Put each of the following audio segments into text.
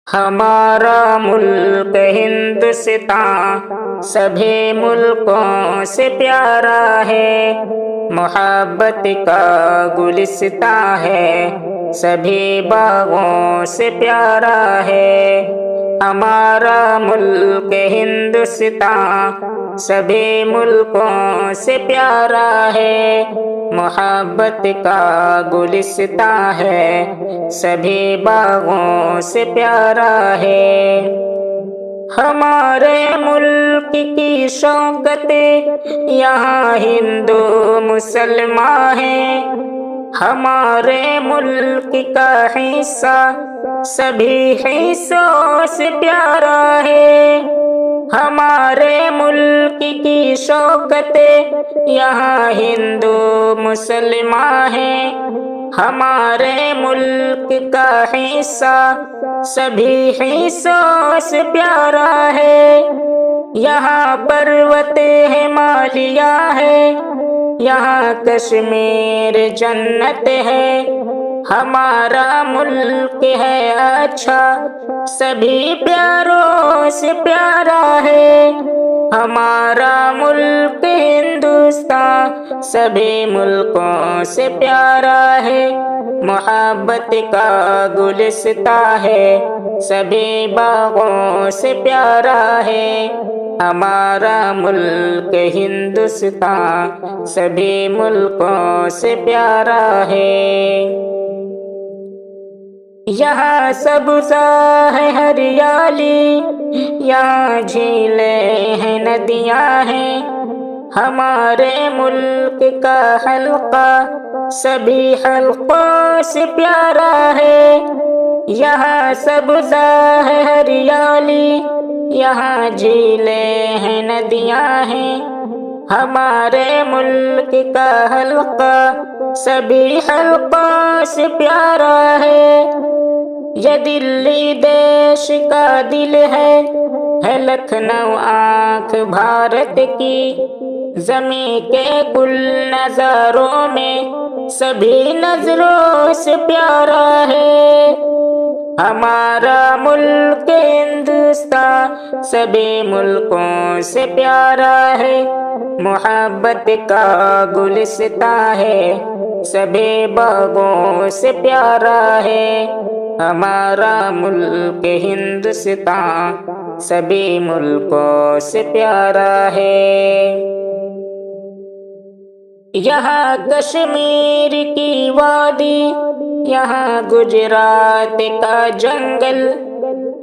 ہمارا ملک ہندوستان سبھی ملکوں سے پیارا ہے، محبت کا گلستان ہے، سبھی باغوں سے پیارا ہے۔ ہمارا ملک ہندوستان سبھی ملکوں سے پیارا ہے، محبت کا گلستان ہے، سبھی باغوں سے پیارا ہے۔ ہمارے ملک کی شوکت یہاں ہندو مسلمان ہیں، ہمارے ملک کا حصہ سبھی حصوں سے پیارا ہے۔ ہمارے ملک کی شوکت یہاں ہندو مسلمان ہیں، ہمارے ملک کا حصہ سبھی حصوں سے پیارا ہے۔ یہاں پروت ہمالیہ ہے، یہاں کشمیر جنت ہے، ہمارا ملک ہے اچھا، سبھی پیاروں سے پیارا ہے۔ ہمارا ملک ہندوستان سبھی ملکوں سے پیارا ہے، محبت کا گلستان ہے، سبھی باغوں سے پیارا ہے۔ ہمارا ملک ہندوستان سبھی ملکوں سے پیارا ہے۔ یہاں سبزہ ہے ہریالی، یہاں جھیلیں ہیں ندیاں ہیں، ہمارے ملک کا حلقہ سبھی حلقوں سے پیارا ہے۔ یہاں سبزہ ہے ہریالی، یہاں جھیلیں ہیں ندیاں ہیں، ہمارے ملک کا حلقہ سبھی حلقوں سے پیارا ہے۔ یہ دلی دیش کا دل ہے لکھنؤ آنکھ بھارت کی، زمین کے کل نظاروں میں سبھی نظروں سے پیارا ہے۔ ہمارا ملک ہندوستان سبھی ملکوں سے پیارا ہے، محبت کا گلستان ہے، سبھی باغوں سے پیارا ہے۔ ہمارا ملک ہندوستان سبھی ملکوں سے پیارا ہے۔ یہاں کشمیر کی وادی، یہاں گجرات کا جنگل،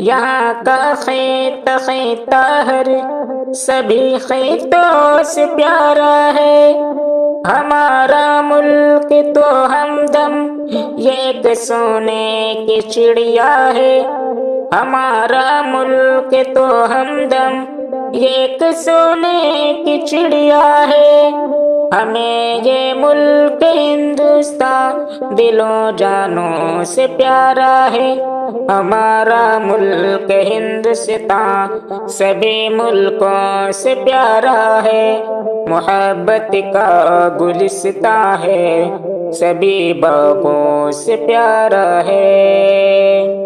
یہاں کا خطہ خیتار سبھی خطوں سے پیارا ہے۔ ہمارا ملک تو ہمدم ایک سونے کی چڑیا ہے، ہمارا ملک تو ہمدم ایک سونے کی چڑیا ہے۔ ہمیں یہ ملک ہندوستان دلوں جانوں سے پیارا ہے، ہمارا ملک ہندوستان سبھی ملکوں سے پیارا ہے، محبت کا گلستان ہے، سبھی باغوں سے پیارا ہے۔